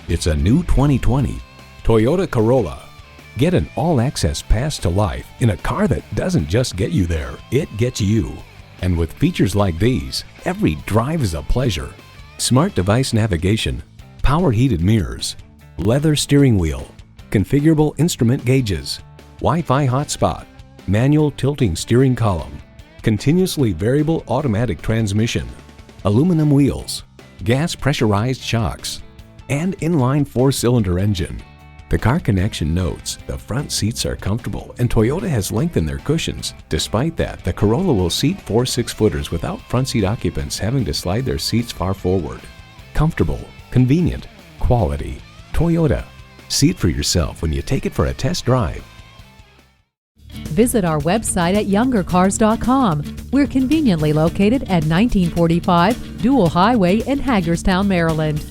It's a new 2020 Toyota Corolla. Get an all-access pass to life in a car that doesn't just get you there, it gets you. And with features like these, every drive is a pleasure. Smart device navigation, power heated mirrors, leather steering wheel, configurable instrument gauges, Wi-Fi hotspot, manual tilting steering column, continuously variable automatic transmission, aluminum wheels, gas pressurized shocks, and inline 4-cylinder engine. The Car Connection notes the front seats are comfortable and Toyota has lengthened their cushions. Despite that, the Corolla will seat 4 6-footers without front seat occupants having to slide their seats far forward. Comfortable, convenient, quality. Toyota. See it for yourself when you take it for a test drive. Visit our website at youngercars.com. We're conveniently located at 1945 Dual Highway in Hagerstown, Maryland.